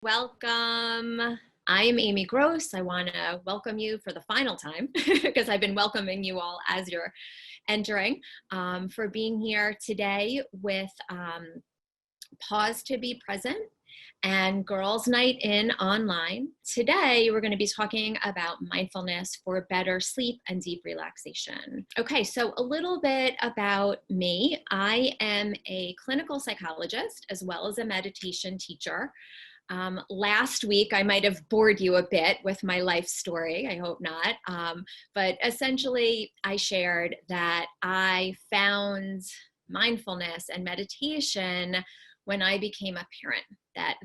Welcome. I am Amy Gross. I want to welcome you for the final time because I've been welcoming you all as you're entering for being here today with Pause to Be Present and Girls Night In Online. Today, we're going to be talking about mindfulness for better sleep and deep relaxation. Okay, so a little bit about me. I am a clinical psychologist as well as a meditation teacher. Last week, I might have bored you a bit with my life story. I hope not. But essentially, I shared that I found mindfulness and meditation when I became a parent.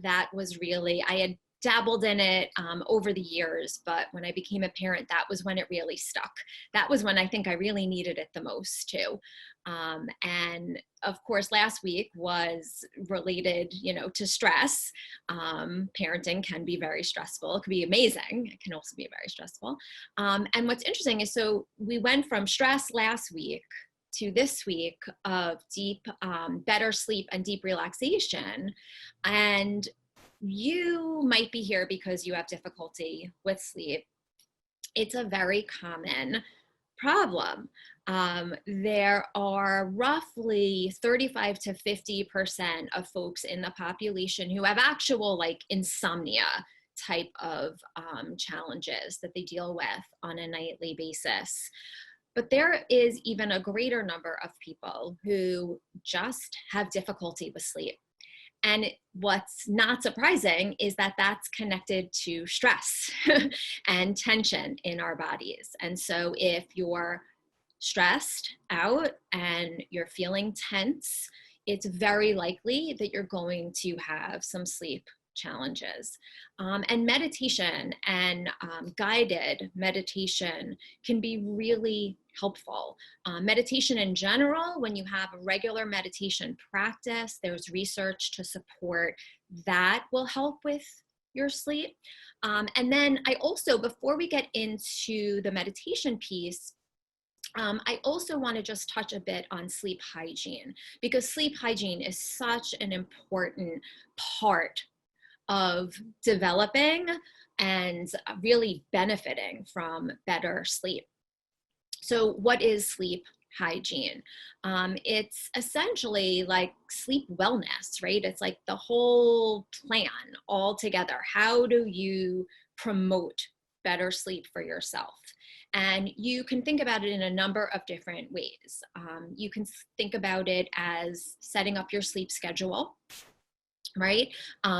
That was really, I had dabbled in it over the years, but when I became a parent, that was when it really stuck. That was when I think I really needed it the most too. And of course, last week was related, to stress. Parenting can be very stressful. It can be amazing. It can also be very stressful. And what's interesting is, so we went from stress last week to this week of deep, better sleep and deep relaxation. And you might be here because you have difficulty with sleep. It's a very common problem. There are roughly 35 to 50% of folks in the population who have actual insomnia type of challenges that they deal with on a nightly basis. But there is even a greater number of people who just have difficulty with sleep. And what's not surprising is that that's connected to stress and tension in our bodies. And so if you're stressed out and you're feeling tense, it's very likely that you're going to have some sleep challenges. And meditation and guided meditation can be really helpful. Meditation in general, when you have a regular meditation practice, there's research to support that will help with your sleep. And then I also, before we get into the meditation piece, I also want to just touch a bit on sleep hygiene, because sleep hygiene is such an important part of developing and really benefiting from better sleep. So what is sleep hygiene? It's essentially like sleep wellness, right? It's like the whole plan all together. How do you promote better sleep for yourself? And you can think about it in a number of different ways. You can think about it as setting up your sleep schedule, right?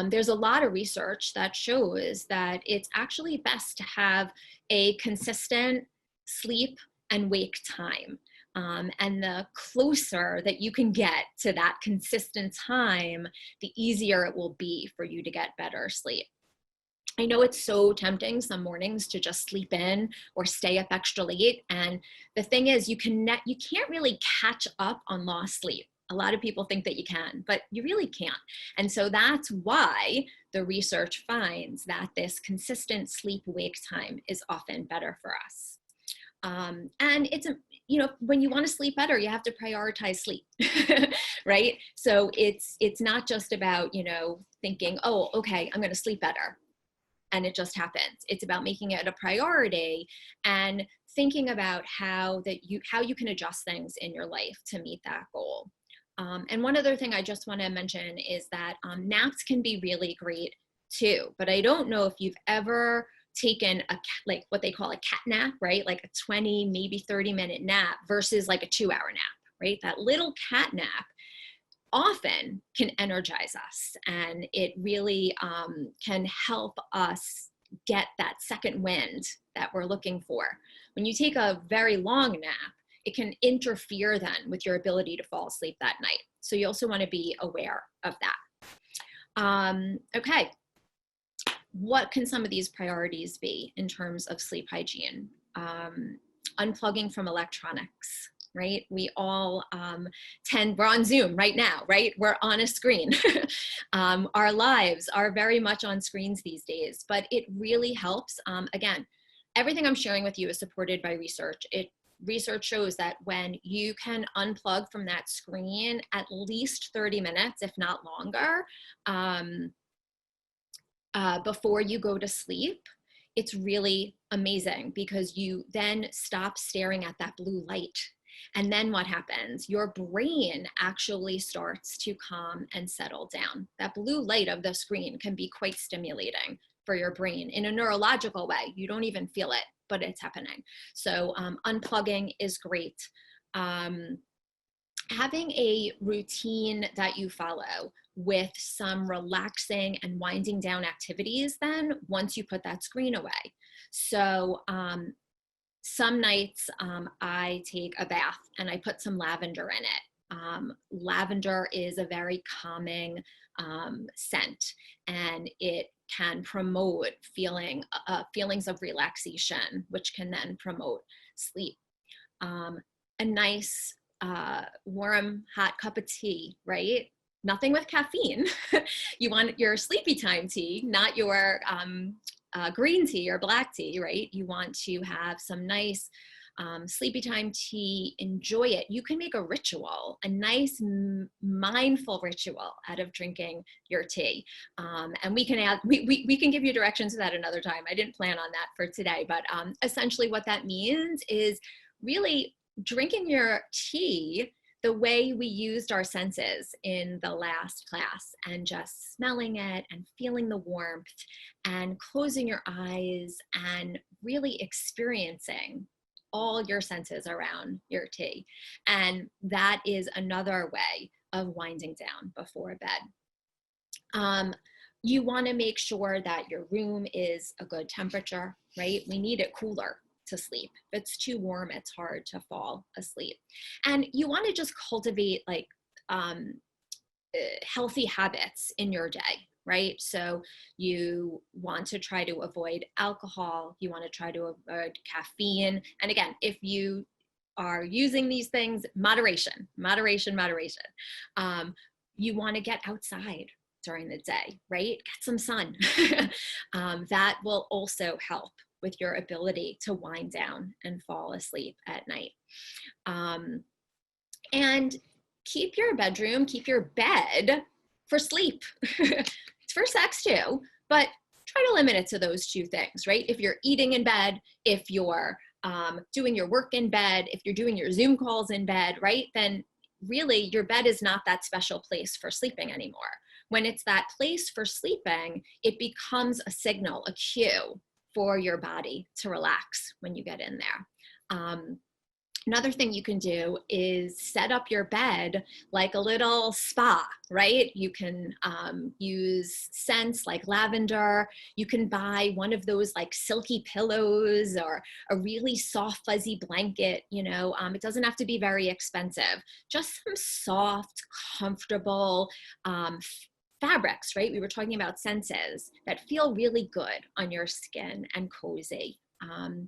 There's a lot of research that shows that it's actually best to have a consistent sleep and wake time. And the closer that you can get to that consistent time, the easier it will be for you to get better sleep. I know it's so tempting some mornings to just sleep in or stay up extra late. And the thing is, you can't really catch up on lost sleep. A lot of people think that you can, but you really can't. And so that's why the research finds that this consistent sleep-wake time is often better for us. And it's, when you want to sleep better, you have to prioritize sleep, right? So it's not just about, thinking, oh, okay, I'm going to sleep better, and it just happens. It's about making it a priority and thinking about how you can adjust things in your life to meet that goal. And one other thing I just want to mention is that naps can be really great too, but I don't know if you've ever taken what they call a cat nap, right? Like a 20, maybe 30-minute nap versus like a 2-hour nap, right? That little cat nap often can energize us, and it really can help us get that second wind that we're looking for. When you take a very long nap, it can interfere then with your ability to fall asleep that night. So you also want to be aware of that. Okay, what can some of these priorities be in terms of sleep hygiene? Unplugging from electronics, right? We all we're on Zoom right now, right? We're on a screen. Our lives are very much on screens these days, but it really helps. Again, everything I'm sharing with you is supported by research. Research shows that when you can unplug from that screen at least 30 minutes, if not longer, before you go to sleep, it's really amazing because you then stop staring at that blue light. And then what happens? Your brain actually starts to calm and settle down. That blue light of the screen can be quite stimulating for your brain in a neurological way. You don't even feel it, but it's happening. So unplugging is great. Having a routine that you follow with some relaxing and winding down activities then once you put that screen away. So some nights I take a bath and I put some lavender in it. Lavender is a very calming scent, and it can promote feelings of relaxation, which can then promote sleep. A nice warm, hot cup of tea, right? Nothing with caffeine. You want your sleepy time tea, not your green tea or black tea, right? You want to have some nice sleepy time tea, enjoy it. You can make a ritual, a nice mindful ritual out of drinking your tea. And we can give you directions to that another time. I didn't plan on that for today, but essentially what that means is really drinking your tea the way we used our senses in the last class, and just smelling it and feeling the warmth and closing your eyes and really experiencing all your senses around your tea. And that is another way of winding down before bed. You want to make sure that your room is a good temperature, right? We need it cooler to sleep. If it's too warm, it's hard to fall asleep. And you want to just cultivate like healthy habits in your day, right? So you want to try to avoid alcohol. You want to try to avoid caffeine. And again, if you are using these things, moderation. You want to get outside during the day, right? Get some sun. That will also help with your ability to wind down and fall asleep at night. And keep your bed for sleep. It's for sex too, but try to limit it to those two things, right? If you're eating in bed, if you're doing your work in bed, if you're doing your Zoom calls in bed, right? Then really your bed is not that special place for sleeping anymore. When it's that place for sleeping, it becomes a signal, a cue for your body to relax when you get in there. Another thing you can do is set up your bed like a little spa, right? You can use scents like lavender. You can buy one of those like silky pillows or a really soft fuzzy blanket, it doesn't have to be very expensive. Just some soft, comfortable fabrics, right? We were talking about senses that feel really good on your skin and cozy.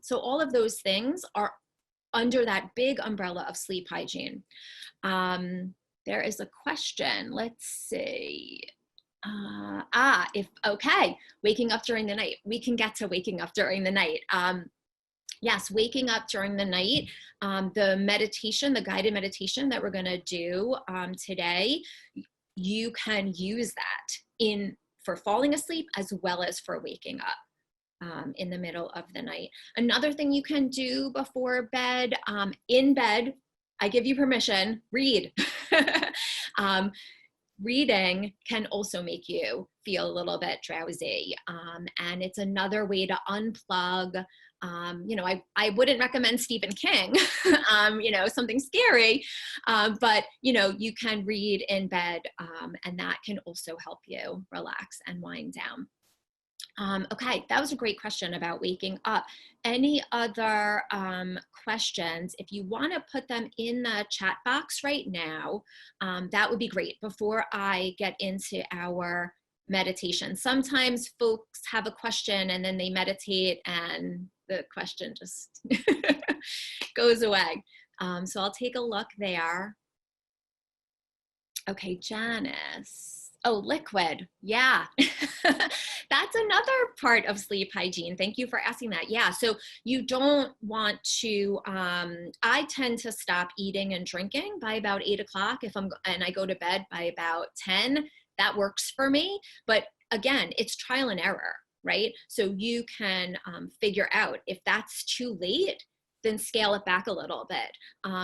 So all of those things are under that big umbrella of sleep hygiene. There is a question, let's see. Waking up during the night. We can get to waking up during the night. Yes, waking up during the night. The guided meditation that we're gonna do today, you can use that for falling asleep as well as for waking up in the middle of the night. Another thing you can do before bed, in bed, I give you permission, read. Reading can also make you feel a little bit drowsy. And it's another way to unplug. I wouldn't recommend Stephen King, something scary, but you can read in bed, and that can also help you relax and wind down. Okay, that was a great question about waking up. Any other questions? If you want to put them in the chat box right now, that would be great before I get into our meditation. Sometimes folks have a question and then they meditate and the question just goes away. So I'll take a look there. Okay, Janice. Oh, liquid. Yeah. That's another part of sleep hygiene. Thank you for asking that. Yeah. So you don't want to, I tend to stop eating and drinking by about 8 o'clock and I go to bed by about 10. That works for me. But again, it's trial and error, right? So you can figure out if that's too late, then scale it back a little bit.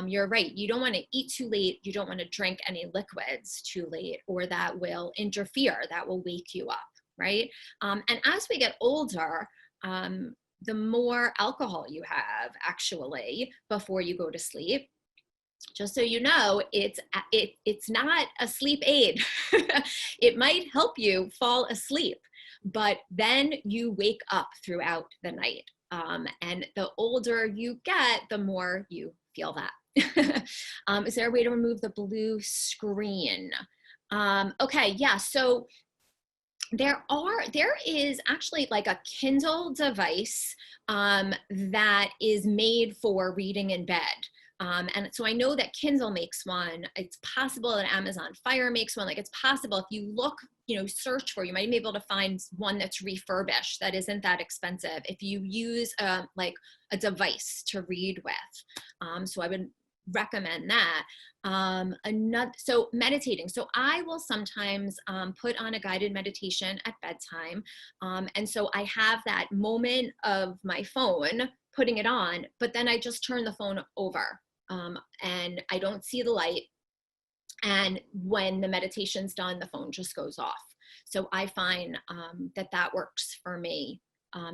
You're right, you don't want to eat too late, you don't want to drink any liquids too late, or that will interfere, that will wake you up, right? And as we get older, the more alcohol you have actually before you go to sleep, just so you know, it's not a sleep aid. It might help you fall asleep, but then you wake up throughout the night. And the older you get, the more you feel that. Is there a way to remove the blue screen? Okay, yeah, so there is actually like a Kindle device that is made for reading in bed. And so I know that Kindle makes one. It's possible that Amazon Fire makes one. Like, it's possible if you look, search for, you might be able to find one that's refurbished that isn't that expensive if you use like a device to read with. So I would recommend that. So meditating. So I will sometimes put on a guided meditation at bedtime. And so I have that moment of my phone, putting it on, but then I just turn the phone over and I don't see the light. And when the meditation's done, the phone just goes off. So I find that works for me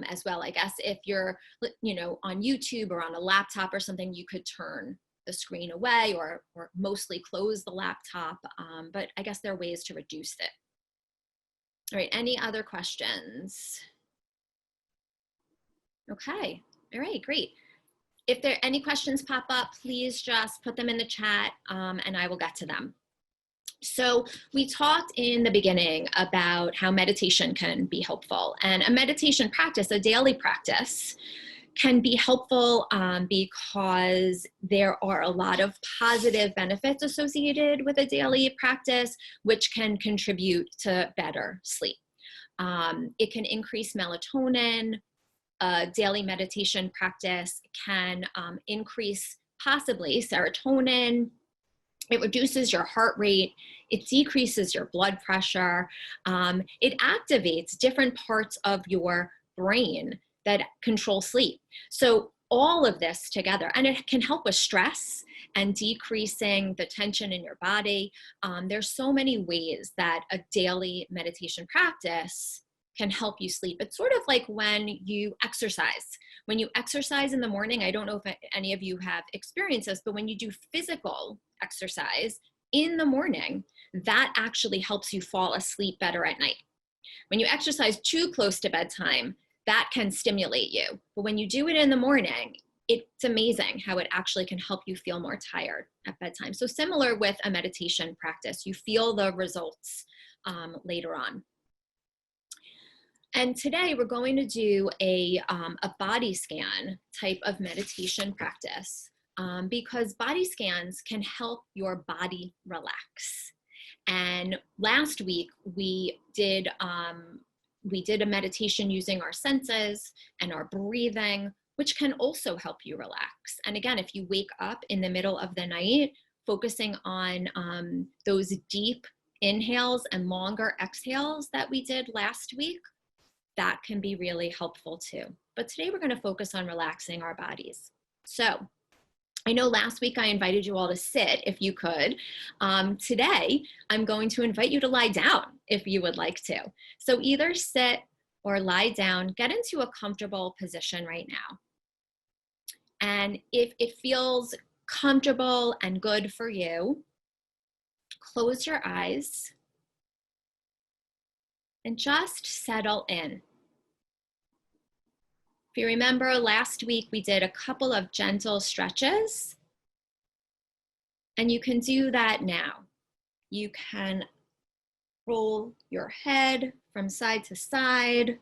as well. I guess if you're, on YouTube or on a laptop or something, you could turn the screen away or mostly close the laptop. But I guess there are ways to reduce it. All right, any other questions? Okay, all right, great. If there any questions pop up, please just put them in the chat and I will get to them. So we talked in the beginning about how meditation can be helpful, and a meditation practice, a daily practice, can be helpful because there are a lot of positive benefits associated with a daily practice, which can contribute to better sleep. It can increase melatonin. A daily meditation practice can increase possibly serotonin. It reduces your heart rate. It decreases your blood pressure. It activates different parts of your brain that control sleep. So all of this together, and it can help with stress and decreasing the tension in your body. There's so many ways that a daily meditation practice can help you sleep. It's sort of like when you exercise. When you exercise in the morning, I don't know if any of you have experienced this, but when you do physical exercise in the morning, that actually helps you fall asleep better at night. When you exercise too close to bedtime, that can stimulate you. But when you do it in the morning, it's amazing how it actually can help you feel more tired at bedtime. So similar with a meditation practice, you feel the results later on. And today we're going to do a body scan type of meditation practice because body scans can help your body relax. And last week we did a meditation using our senses and our breathing, which can also help you relax. And again, if you wake up in the middle of the night, focusing on those deep inhales and longer exhales that we did last week, that can be really helpful too. But today we're going to focus on relaxing our bodies. So I know last week I invited you all to sit if you could. Today I'm going to invite you to lie down if you would like to. So either sit or lie down, get into a comfortable position right now. And if it feels comfortable and good for you, close your eyes and just settle in. If you remember last week, we did a couple of gentle stretches, and you can do that now. You can roll your head from side to side.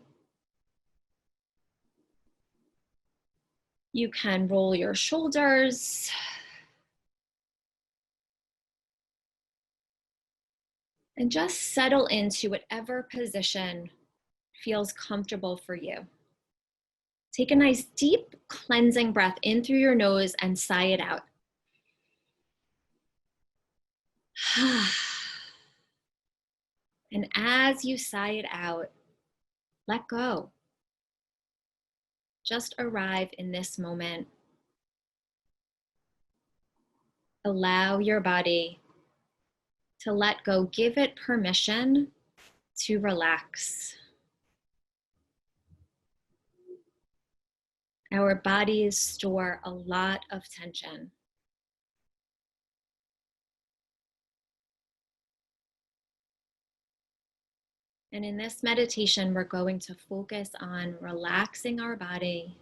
You can roll your shoulders. And just settle into whatever position feels comfortable for you. Take a nice deep cleansing breath in through your nose and sigh it out. And as you sigh it out, let go. Just arrive in this moment. Allow your body to let go. Give it permission to relax. Our bodies store a lot of tension. And in this meditation, we're going to focus on relaxing our body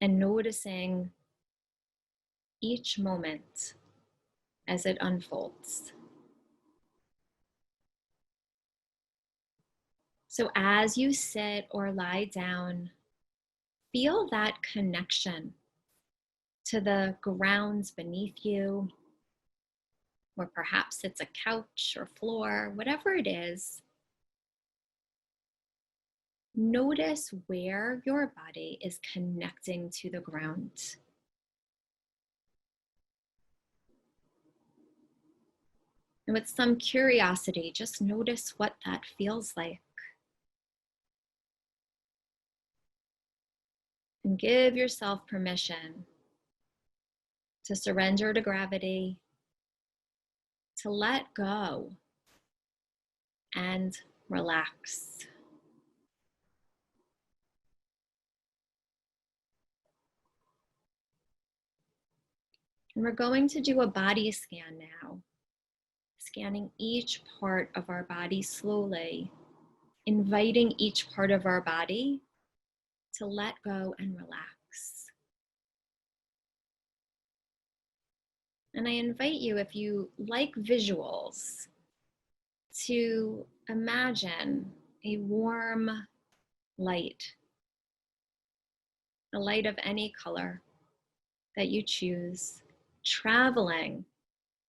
and noticing each moment as it unfolds. So as you sit or lie down, feel that connection to the ground beneath you, or perhaps it's a couch or floor, whatever it is. Notice where your body is connecting to the ground. And with some curiosity, just notice what that feels like. And give yourself permission to surrender to gravity, to let go and relax. And we're going to do a body scan now, scanning each part of our body slowly, inviting each part of our body to let go and relax. And I invite you, if you like visuals, to imagine a warm light, a light of any color that you choose, traveling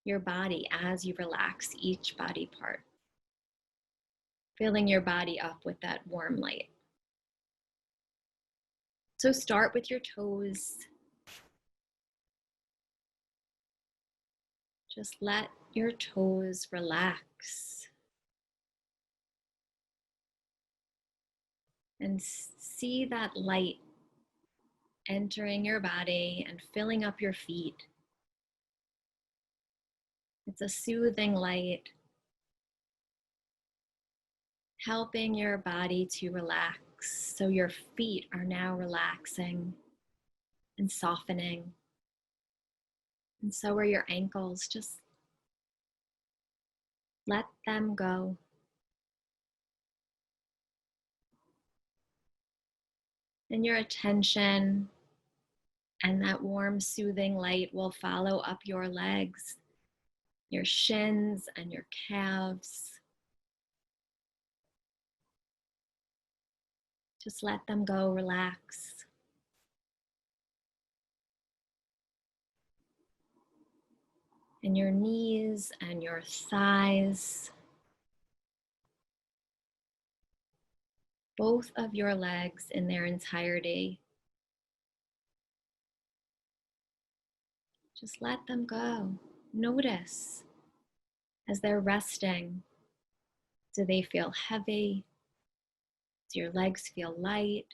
your body as you relax each body part, filling your body up with that warm light. So start with your toes. Just let your toes relax. And see that light entering your body and filling up your feet. It's a soothing light, helping your body to relax. So your feet are now relaxing and softening. And so are your ankles. Just let them go. And your attention and that warm, soothing light will follow up your legs, your shins and your calves. Just let them go, relax. And your knees and your thighs. Both of your legs in their entirety. Just let them go. Notice as they're resting. Do they feel heavy? Do your legs feel light?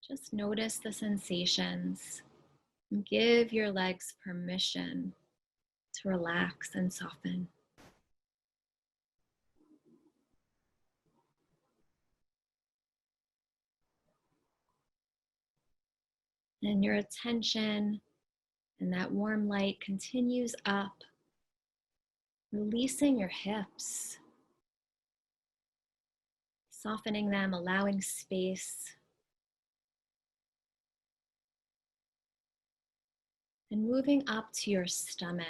Just notice the sensations and give your legs permission to relax and soften. And your attention and that warm light continues up, releasing your hips, softening them, allowing space. And moving up to your stomach.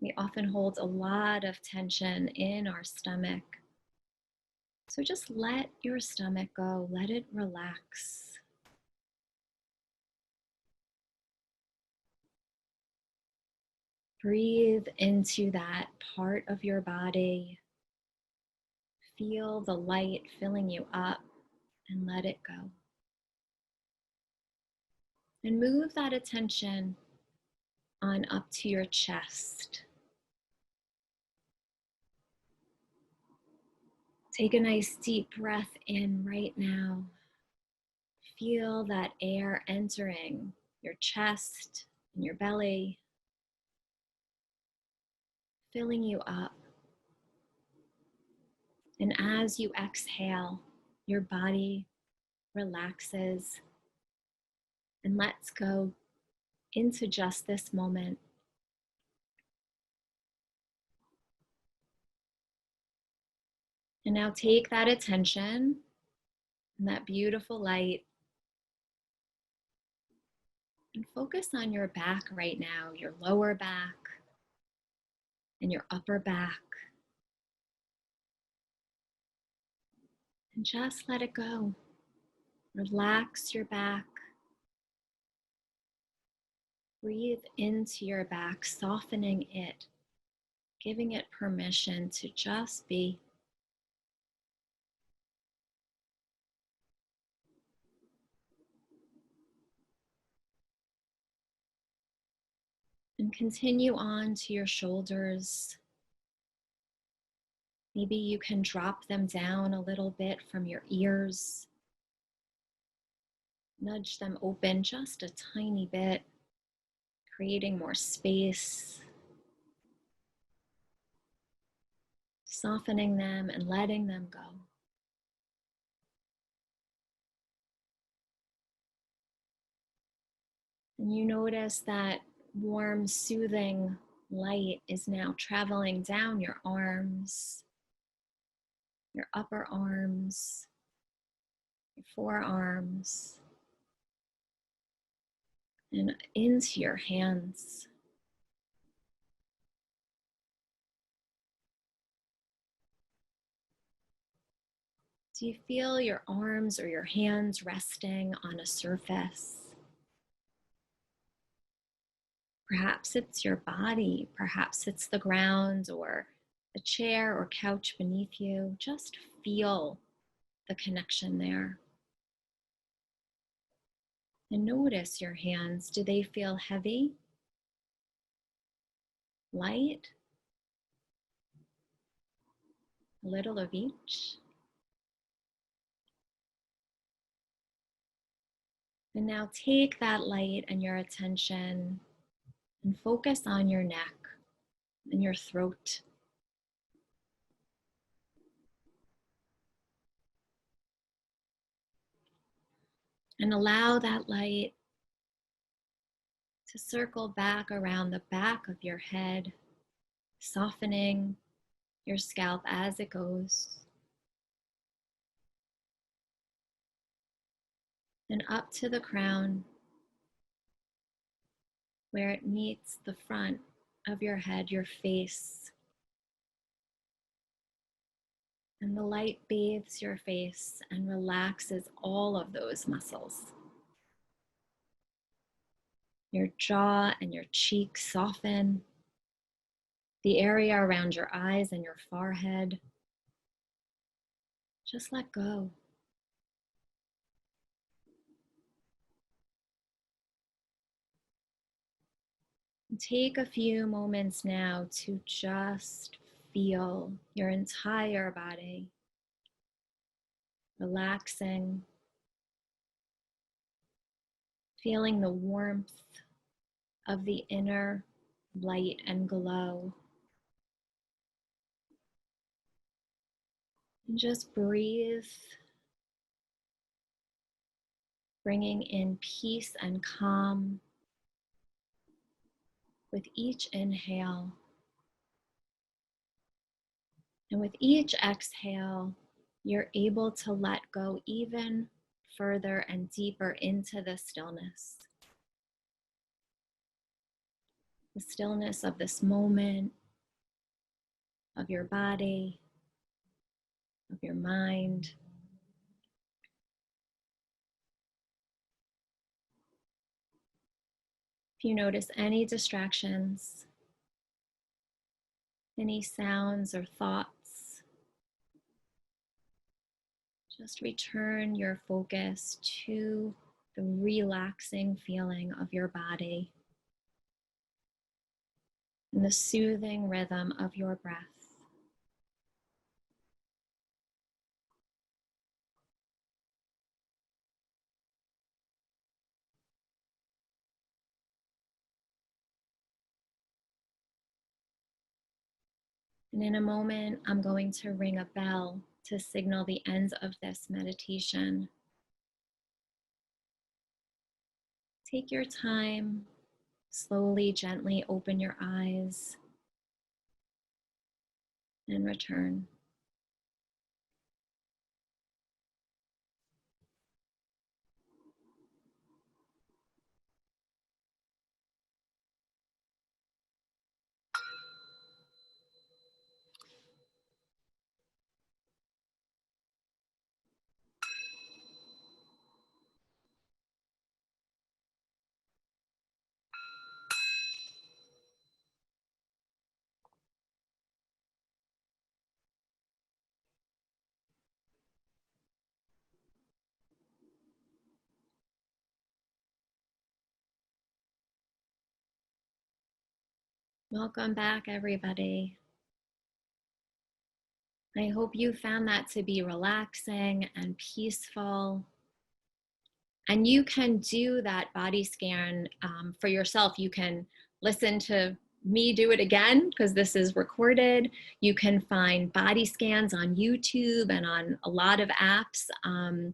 We often hold a lot of tension in our stomach. So just let your stomach go, let it relax. Breathe into that part of your body. Feel the light filling you up and let it go. And move that attention on up to your chest. Take a nice deep breath in right now. Feel that air entering your chest and your belly, filling you up. And as you exhale, your body relaxes and lets go into just this moment. And now take that attention and that beautiful light and focus on your back right now, your lower back and your upper back. And just let it go. Relax your back. Breathe into your back, softening it, giving it permission to just be. And continue on to your shoulders. Maybe you can drop them down a little bit from your ears. Nudge them open just a tiny bit, creating more space. Softening them and letting them go. And you notice that warm, soothing light is now traveling down your arms, your upper arms, your forearms, and into your hands. Do you feel your arms or your hands resting on a surface? Perhaps it's your body, perhaps it's the ground or a chair or couch beneath you. Just feel the connection there. And notice your hands. Do they feel heavy, light, a little of each? And now take that light and your attention and focus on your neck and your throat. And allow that light to circle back around the back of your head, softening your scalp as it goes. And up to the crown, where it meets the front of your head, your face. And the light bathes your face and relaxes all of those muscles. Your jaw and your cheeks soften. The area around your eyes and your forehead. Just let go. And take a few moments now to just feel your entire body relaxing, feeling the warmth of the inner light and glow. And just breathe, bringing in peace and calm with each inhale. And with each exhale, you're able to let go even further and deeper into the stillness. The stillness of this moment, of your body, of your mind. If you notice any distractions, any sounds or thoughts, just return your focus to the relaxing feeling of your body, and the soothing rhythm of your breath. And in a moment, I'm going to ring a bell to signal the end of this meditation. Take your time, slowly, gently open your eyes and return. Welcome back, everybody. I hope you found that to be relaxing and peaceful. And you can do that body scan for yourself. You can listen to me do it again because this is recorded. You can find body scans on YouTube and on a lot of apps. And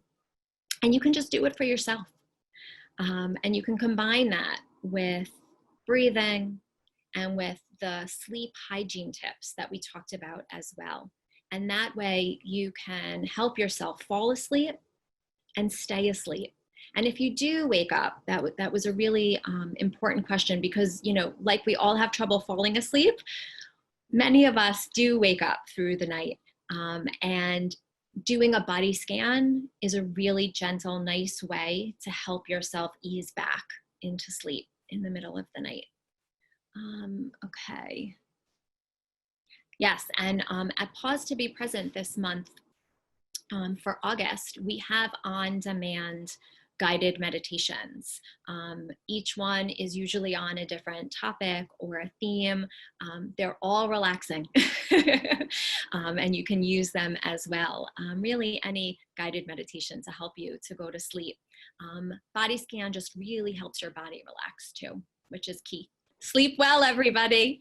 you can just do it for yourself. And you can combine that with breathing and with the sleep hygiene tips that we talked about as well. And that way you can help yourself fall asleep and stay asleep. And if you do wake up, that was a really important question because, you know, like we all have trouble falling asleep, many of us do wake up through the night. And doing a body scan is a really gentle, nice way to help yourself ease back into sleep in the middle of the night. Okay. Yes, and at Pause to Be Present this month, for August, we have on-demand guided meditations. Each one is usually on a different topic or a theme. They're all relaxing and you can use them as well. Really any guided meditation to help you to go to sleep. Body scan just really helps your body relax too, which is key. Sleep well, everybody.